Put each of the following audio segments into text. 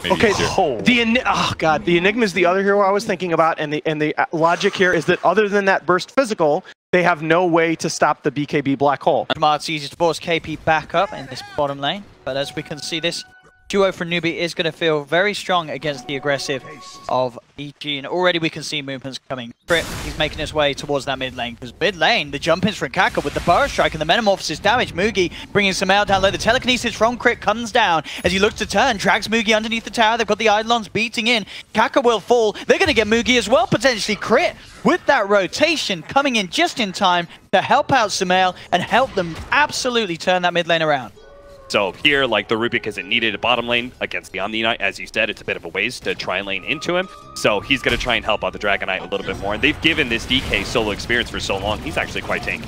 Okay, the Enigma is the other hero I was thinking about, and the logic here is that other than that burst physical, they have no way to stop the BKB black hole. It's easy to force KP back up in this bottom lane, but as we can see, this duo for Newbee is going to feel very strong against the aggressive of EG, and already we can see movements coming. Crit, he's making his way towards that mid lane, because mid lane, the jump ins from Kaka with the burst strike and the metamorphosis damage. Mugi bringing Sumail down low. The telekinesis from Crit comes down as he looks to turn, drags Mugi underneath the tower. They've got the Eidolons beating in. Kaka will fall. They're going to get Mugi as well, potentially. Crit with that rotation coming in just in time to help out Sumail and help them absolutely turn that mid lane around. So here, like, the Rubik isn't needed at bottom lane against the Omni Knight. As you said, it's a bit of a waste to try and lane into him. So he's going to try and help out the Dragon Knight a little bit more. And they've given this DK solo experience for so long. He's actually quite tanky.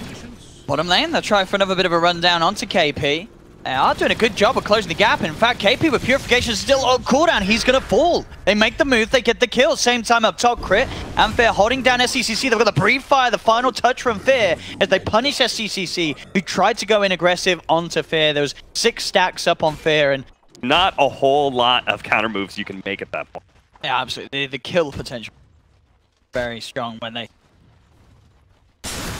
Bottom lane, they'll try for another bit of a rundown onto KP. They are doing a good job of closing the gap. In fact, KP with Purification still on cooldown. He's going to fall. They make the move. They get the kill. Same time up top, Crit and Fear holding down SCCC. They've got the Breathe Fire, the final touch from Fear as they punish SCCC, who tried to go in aggressive onto Fear. There was 6 stacks up on Fear, and not a whole lot of counter moves you can make at that point. Yeah, absolutely. The kill potential very strong when they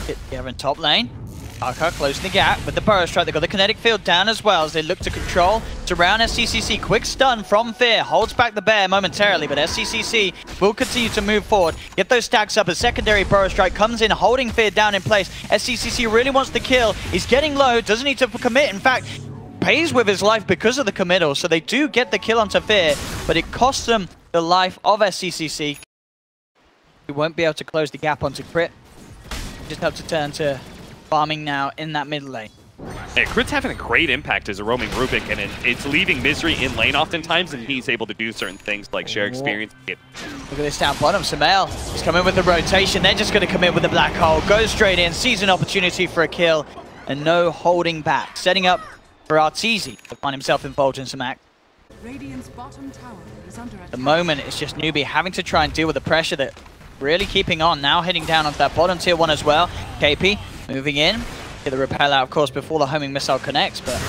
hit together in top lane. Kaka closing the gap with the burrow strike. They've got the kinetic field down as well as they look to control, surround SCCC. Quick stun from Fear, holds back the bear momentarily, but SCCC will continue to move forward. Get those stacks up. A secondary burrow strike comes in, holding Fear down in place. SCCC really wants the kill. He's getting low, doesn't need to commit. In fact, pays with his life because of the committal, so they do get the kill onto Fear, but it costs them the life of SCCC. He won't be able to close the gap onto Crit. Just have to turn to farming now in that mid lane. Yeah, Crit's having a great impact as a roaming Rubik, and it's leaving Misery in lane oftentimes, and he's able to do certain things like share experience. Look at this down bottom. Sumail is coming with the rotation. They're just going to commit with the black hole. Goes straight in, sees an opportunity for a kill, and no holding back. Setting up for Arteezy to find himself involved in some act. Radiant's bottom tower is under attack. The moment it's just Newbee having to try and deal with the pressure that really keeping on. Now heading down onto that bottom tier 1 as well. KP moving in. Get the repel out, of course, before the homing missile connects, but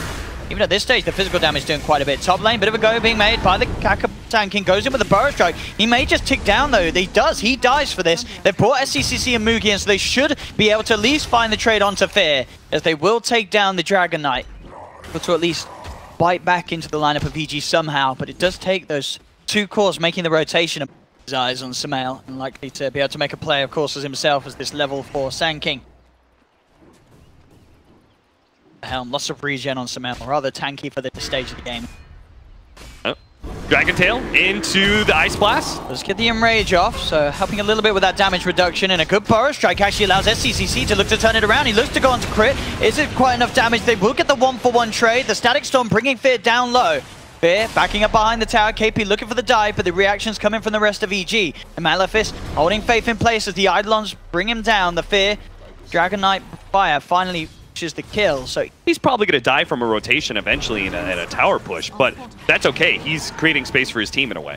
even at this stage, the physical damage is doing quite a bit. Top lane, bit of a go being made by the Kaka tanking. Goes in with the burrow strike. He may just tick down, though. He does. He dies for this. They've brought SCCC and Mugi in, so they should be able to at least find the trade onto Fear, as they will take down the Dragon Knight. But to at least bite back into the lineup of EG somehow, but it does take those 2 cores making the rotation. His eyes on Sumail, and likely to be able to make a play, of course, as himself as this level 4 Sand King. Helm, lots of regen on Sumail, rather tanky for this stage of the game. Dragon Tail into the Ice Blast. Let's get the Enrage off, so helping a little bit with that damage reduction, and a good burrow strike actually allows SCCC to look to turn it around. He looks to go on to Crit. Is it quite enough damage? They will get the 1-for-1 trade. The Static Storm bringing Fear down low. Fear backing up behind the tower. KP looking for the dive, but the reaction's coming from the rest of EG. And Malefice holding faith in place as the Eidolons bring him down. The Fear Dragon Knight Fire finally is the kill, so he's probably going to die from a rotation eventually in a tower push, but that's okay. He's creating space for his team in a way.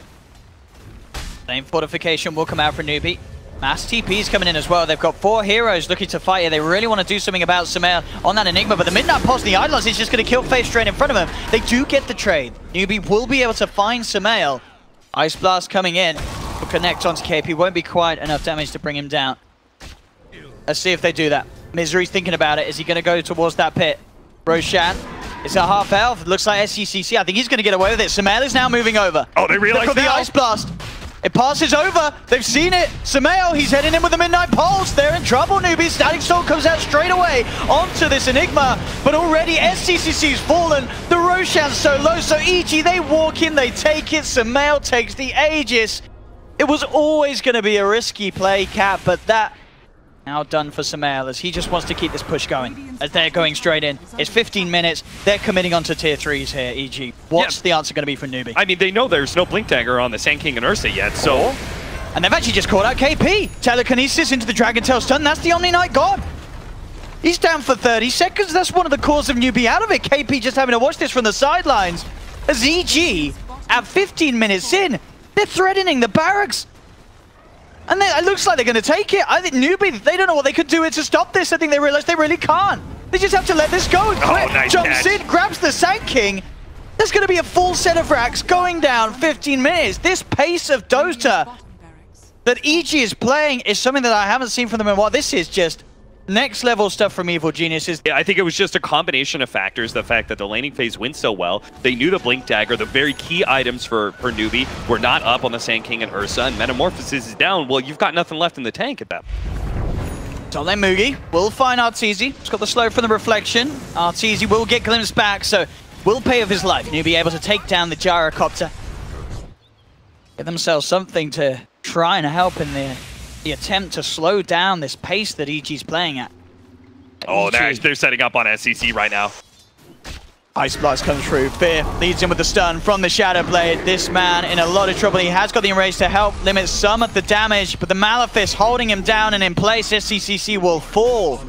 Same fortification will come out for Newbee. Mass TP's coming in as well. They've got 4 heroes looking to fight here. They really want to do something about Sumail on that Enigma, but the Midnight Pulse, the Eidolons, is just going to kill Faith straight in front of him. They do get the trade. Newbee will be able to find Sumail. Ice Blast coming in. Will connect onto KP. Won't be quite enough damage to bring him down. Let's see if they do that. Misery's thinking about it. Is he going to go towards that pit? Roshan, it's a half elf. Looks like SCCC. I think he's going to get away with it. Sumail is now moving over. Oh, they realize the Ice Blast. It passes over. They've seen it. Sumail, he's heading in with the Midnight Pulse. They're in trouble, Newbie. Static Storm comes out straight away onto this Enigma. But already SCCC's fallen. The Roshan's so low. So EG, they walk in, they take it. Sumail takes the Aegis. It was always going to be a risky play, Cap, but that now done for Sumail as he just wants to keep this push going. As they're going straight in. It's 15 minutes. They're committing onto tier 3s here, EG. What's the answer going to be for Newbee? I mean, they know there's no Blink Dagger on the Sand King and Ursa yet, so... And they've actually just called out KP. Telekinesis into the Dragon Tail stun. That's the Omni Knight God. He's down for 30 seconds. That's one of the cores of Newbee out of it. KP just having to watch this from the sidelines. As EG, at 15 minutes in, they're threatening the barracks. And it looks like they're going to take it. I think Newbee, they don't know what they could do to stop this. I think they realize they really can't. They just have to let this go. Oh, nice jumps catch. in, grabs the Sand King. There's going to be a full set of racks going down 15 minutes. This pace of Dota that EG is playing is something that I haven't seen from them in a while. This is just next level stuff from Evil Geniuses. Yeah, I think it was just a combination of factors. The fact that the laning phase went so well. They knew the Blink Dagger, the very key items for Newbee, were not up on the Sand King and Ursa, and Metamorphosis is down. Well, you've got nothing left in the tank at that point. Top lane Mugi will find Arteezy. He's got the slow from the reflection. Arteezy will get glimpsed back, so will pay of his life. Newbee able to take down the gyrocopter. Get themselves something to try and help in the attempt to slow down this pace that EG's playing at. Oh, they're setting up on SCC right now. Ice Blast comes through. Fear leads in with the stun from the Shadow Blade. This man in a lot of trouble. He has got the Enrage to help limit some of the damage, but the Malefice holding him down and in place. SCCC will fall.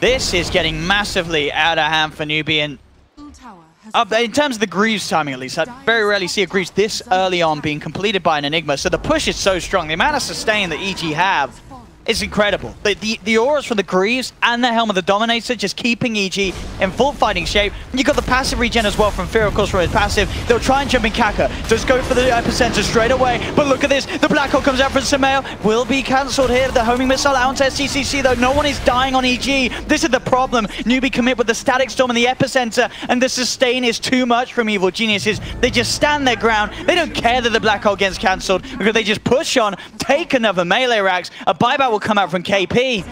This is getting massively out of hand for Newbee, and in terms of the Greaves timing at least, I very rarely see a Greaves this early on being completed by an Enigma, so the push is so strong. The amount of sustain that EG have is incredible. The auras from the Greaves and the Helm of the Dominator just keeping EG in full fighting shape. You got the passive regen as well from Fear, of course, from his passive. They'll try and jump in Kaka. Does go for the epicenter straight away, but look at this. The Black Hole comes out from Samael. Will be cancelled here. The homing missile out onto SCCC, though. No one is dying on EG. This is the problem. Newbee commit with the Static Storm in the epicenter, and the sustain is too much from Evil Geniuses. They just stand their ground. They don't care that the Black Hole gets cancelled because they just push on, take another melee racks. A buyback will come out from KP.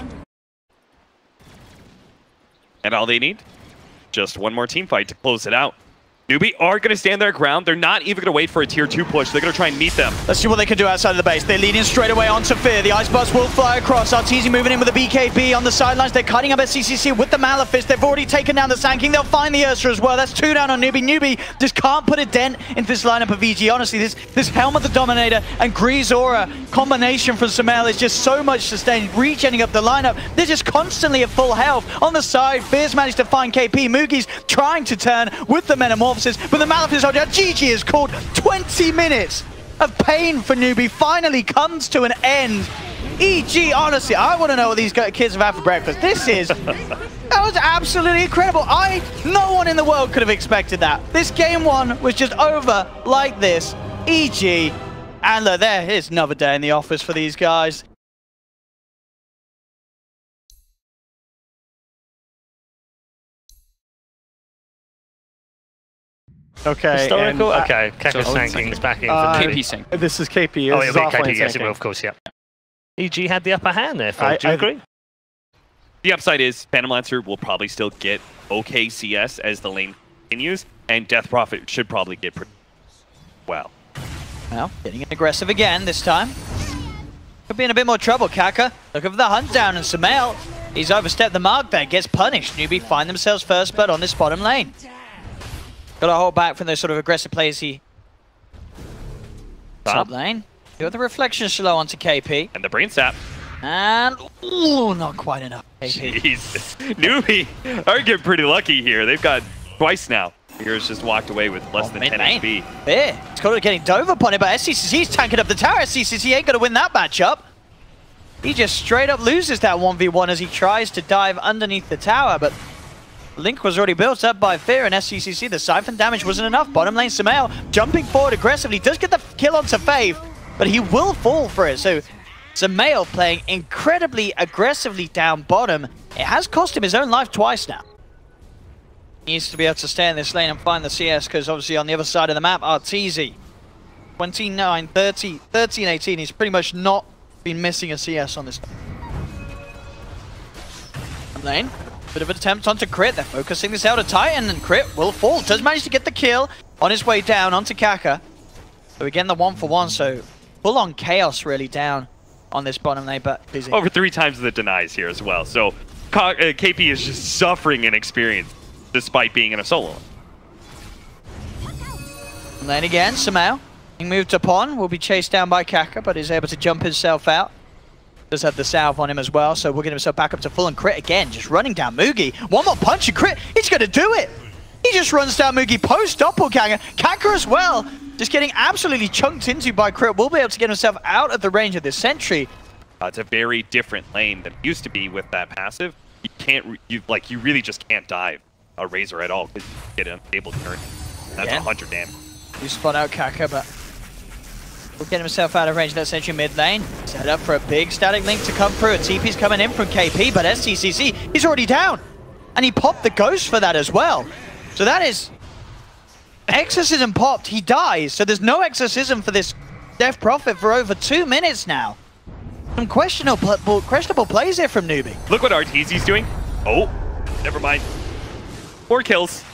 And all they need? Just one more team fight to close it out. Newbee are going to stand their ground. They're not even going to wait for a tier 2 push. They're going to try and meet them. Let's see what they can do outside of the base. They lead in straight away onto Fear. The Ice Blast will fly across. Arteezy moving in with the BKB on the sidelines. They're cutting up SCCC with the Malefice. They've already taken down the Sand King. They'll find the Ursa as well. That's 2 down on Newbee. Newbee just can't put a dent into this lineup of EG. Honestly, this Helm of the Dominator and Greaves Aura combination from Samael is just so much sustained, regenning up the lineup. They're just constantly at full health. On the side, Fear's managed to find KP. Mugi's trying to turn with the Metamorphosis, but the Malefice GG is called. 20 minutes of pain for Newbee finally comes to an end. EG, honestly, I want to know what these kids have had for breakfast. That was absolutely incredible. No one in the world could have expected that. This game 1 was just over like this. EG, and look, there is another day in the office for these guys. Okay. Historical? Okay. Kaka's Sanking's back in for KP Sank. This is KP. Oh, it'll be KP, yes, it will, of course, yeah. EG had the upper hand there, Phil. Do you agree? The upside is Phantom Lancer will probably still get okay CS as the lane continues, and Death Prophet should probably get pretty well. Well, getting aggressive again this time. Could be in a bit more trouble. Kaka looking for the hunt down, and Samael, he's overstepped the mark there, gets punished. Newbee find themselves first blood on this bottom lane. Got to hold back from those sort of aggressive plays he... Top lane. Got the reflection slow onto KP. And the brain sap. And... ooh, not quite enough. KP. Jeez. Newbee are getting pretty lucky here. They've got twice now. Here's just walked away with less than 10 HP. Yeah, it's got to getting dove upon it, but SCCC's tanking up the tower. SCCC ain't going to win that matchup. He just straight up loses that 1v1 as he tries to dive underneath the tower, but Link was already built up by Fear and SCCC. The Siphon damage wasn't enough. Bottom lane, Samael jumping forward aggressively. Does get the kill onto Faith, but he will fall for it. So Samael playing incredibly aggressively down bottom. It has cost him his own life twice now. He needs to be able to stay in this lane and find the CS, because obviously on the other side of the map, Arteezy, 29, 30, 13, 18. He's pretty much not been missing a CS on this lane. Bit of an attempt onto Crit. They're focusing this out of Titan, and Crit will fall. Does manage to get the kill on his way down onto Kaka. So again, the 1-for-1, so full-on chaos really down on this bottom lane, but busy. Over 3 times the denies here as well. So KP is just suffering in experience despite being in a solo. And then again, Samael being moved upon, will be chased down by Kaka, but is able to jump himself out. Does have the salve on him as well, so we'll get himself back up to full, and Crit again, just running down Mugi. One more punch and Crit, he's going to do it! He just runs down Mugi post doppelganger. Kaka as well, just getting absolutely chunked into by Crit. Will be able to get himself out of the range of this sentry. It's a very different lane than it used to be with that passive. You can't, you really just can't dive a Razor at all. Because you get an unstable turn. That's 100 damage. You spot out Kaka, but will get himself out of range. That's entry mid lane. Set up for a big static link to come through. A TP's coming in from KP, but SCCC, he's already down. And he popped the ghost for that as well. So that is... Exorcism popped, he dies. So there's no exorcism for this Death Prophet for over 2 minutes now. Some questionable plays here from Newbee. Look what Arteezy's doing. Oh, never mind. 4 kills.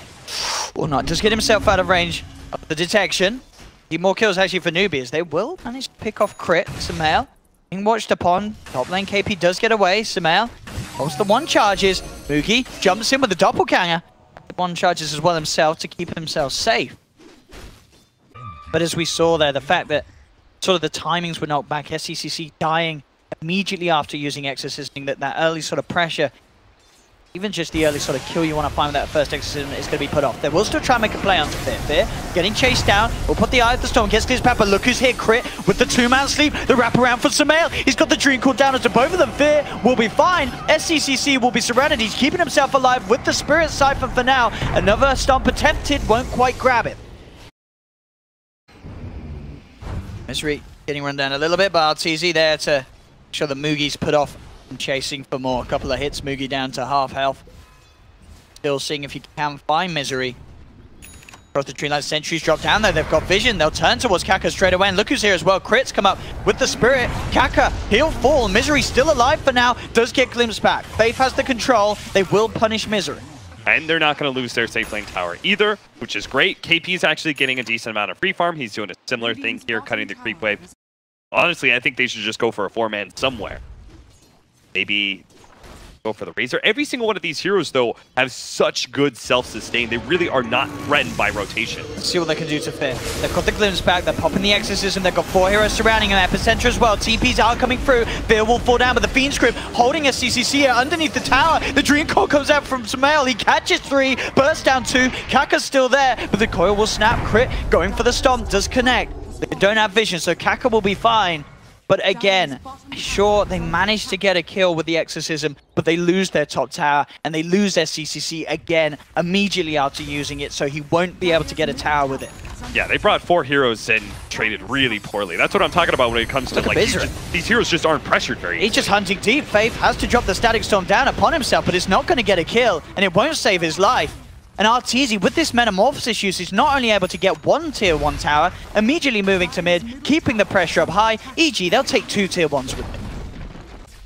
Will not just get himself out of range of the detection. Need more kills actually for Newbee as they will manage to pick off crit. Sumail being watched upon. Top lane KP does get away. Sumail holds the 1 charges. Moogie jumps in with the doppelganger. 1 charges as well himself to keep himself safe. But as we saw there, the fact that sort of the timings were knocked back, SCCC dying immediately after using exorcism, that early sort of pressure, even just the early sort of kill you want to find with that first exorcism is going to be put off. They will still try and make a play onto Fear. Fear getting chased down. We'll put the Eye of the Storm, gets his pepper. Look who's here, crit with the 2-man sleep. The wraparound for Sumail. He's got the dream called down onto both of them. Fear will be fine. SCCC will be surrounded. He's keeping himself alive with the Spirit Siphon for now. Another stomp attempted, won't quite grab it. Misery getting run down a little bit, but Arteezy there to make sure the Moogie's put off and chasing for more. A couple of hits, Moogie down to half health. Still seeing if you can find Misery. Across the tree line, sentries drop down there. They've got vision. They'll turn towards Kaka straight away. And look who's here as well. Crits come up with the Spirit. Kaka, he'll fall. Misery still alive for now. Does get glimpsed back. Faith has the control. They will punish Misery. And they're not going to lose their safe lane tower either, which is great. KP's actually getting a decent amount of free farm. He's doing a similar thing here, cutting the creep wave. Honestly, I think they should just go for a 4-man somewhere. Maybe go for the Razor. Every single one of these heroes, though, have such good self-sustain. They really are not threatened by rotation. Let's see what they can do to Fear. They've got the glimpse back. They're popping the exorcism. They've got 4 heroes surrounding him. Epicenter as well. TPs are coming through. Fear will fall down, but the Fiend's Grip holding SCCC here underneath the tower. The Dream Coil comes out from Sumail. He catches 3, bursts down 2. Kaka's still there, but the coil will snap. Crit going for the stomp. Does connect. They don't have vision, so Kaka will be fine. But again, sure, they managed to get a kill with the exorcism, but they lose their top tower, and they lose SCCC again immediately after using it, so he won't be able to get a tower with it. Yeah, they brought 4 heroes and traded really poorly. That's what I'm talking about when it comes to, like, these heroes just aren't pressured very easily. He's just hunting deep. Faith has to drop the Static Storm down upon himself, but it's not going to get a kill, and it won't save his life. And Arteezy, with this Metamorphosis use, is not only able to get 1 tier 1 tower, immediately moving to mid, keeping the pressure up high, e.g. they'll take 2 tier 1s with him.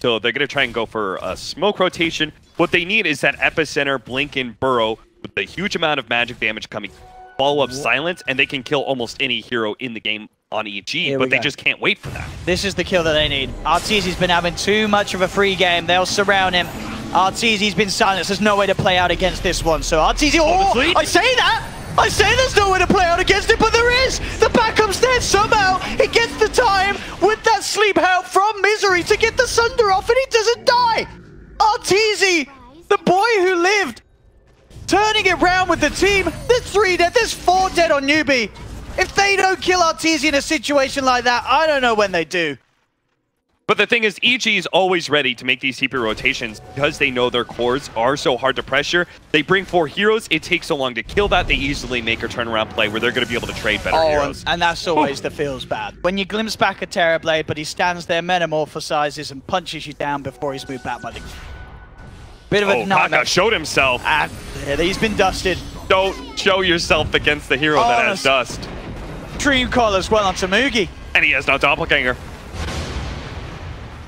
So they're going to try and go for a smoke rotation. What they need is that Epicenter, Blink, and Burrow with a huge amount of magic damage coming. Follow up Silence, and they can kill almost any hero in the game on EG, but they just can't wait for that. This is the kill that they need. Arteezy's been having too much of a free game. They'll surround him. Arteezy's been silenced. There's no way to play out against this one. So Arteezy, I say that! I say there's no way to play out against it, but there is! The backup's there somehow! He gets the time with that sleep help from Misery to get the Sunder off, and he doesn't die! Arteezy, the boy who lived, turning it round with the team. There's 3 dead, there's 4 dead on Newbee. If they don't kill Arteezy in a situation like that, I don't know when they do. But the thing is, EG is always ready to make these TP rotations because they know their cores are so hard to pressure. They bring 4 heroes. It takes so long to kill that. They easily make a turnaround play where they're going to be able to trade better heroes. And that's always the feels bad. When you glimpse back at Terrorblade, but he stands there, metamorphosizes, and punches you down before he's moved back by the... Bit of a nightmare. Kaka showed himself. And he's been dusted. Don't show yourself against the hero that has dust. Dream Coil as well onto Moogie. And he has no doppelganger.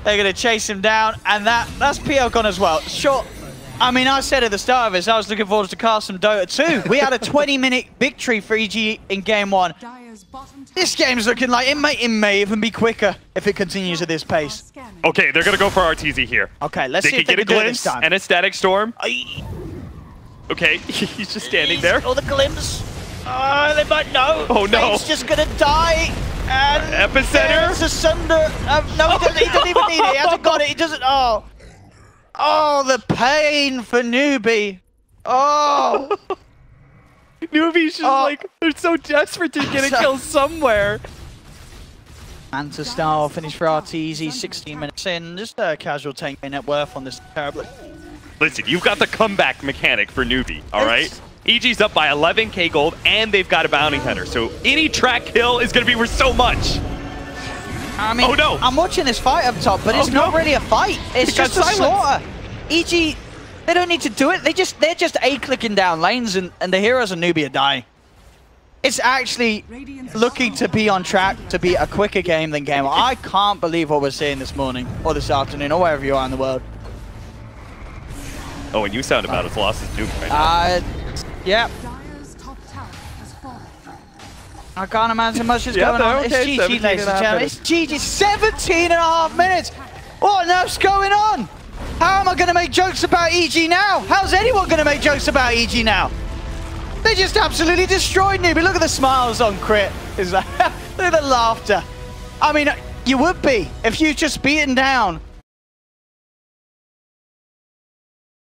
They're going to chase him down, and that's PL gone as well. Sure, I mean, I said at the start of this, I was looking forward to cast some Dota 2. We had a 20-minute victory for EG in Game 1. This game's looking like it may even be quicker if it continues at this pace. Okay, they're going to go for Arteezy here. Okay, let's see if they can do it this time. And a Static Storm. Okay, he's just standing there. Oh, the glimpse. Oh, they might know. Oh, no. Fate's just going to die. And Epicenter? There's a Sunder. No, he doesn't even need it. He hasn't got it. He doesn't. Oh. Oh, the pain for Newbee. Oh. Newbee's just like, they're so desperate to get a kill somewhere. Manta style finish for Arteezy, 16 minutes in. Just a casual tank net worth on this terribly. listen, you've got the comeback mechanic for Newbee, all right? EG's up by 11k gold, and they've got a bounty hunter. So any track kill is going to be worth so much. I mean, oh, no. I'm watching this fight up top, but it's not really a fight. It's just a slaughter. EG, they don't need to do it. They're just A-clicking down lanes, and the heroes of Newbee are dying. It's actually looking to be on track to be a quicker game than game. I can't believe what we're seeing this morning, or this afternoon, or wherever you are in the world. Oh, and you sound about as lost as Newbee right now. Yeah. I can't imagine much is going on. It's GG, ladies and gentlemen. It's GG. 17.5 minutes. What on earth's going on? How am I going to make jokes about EG now? How's anyone going to make jokes about EG now? They just absolutely destroyed Newbee. Look at the smiles on Crit. Look at the laughter. I mean, you would be if you just beaten down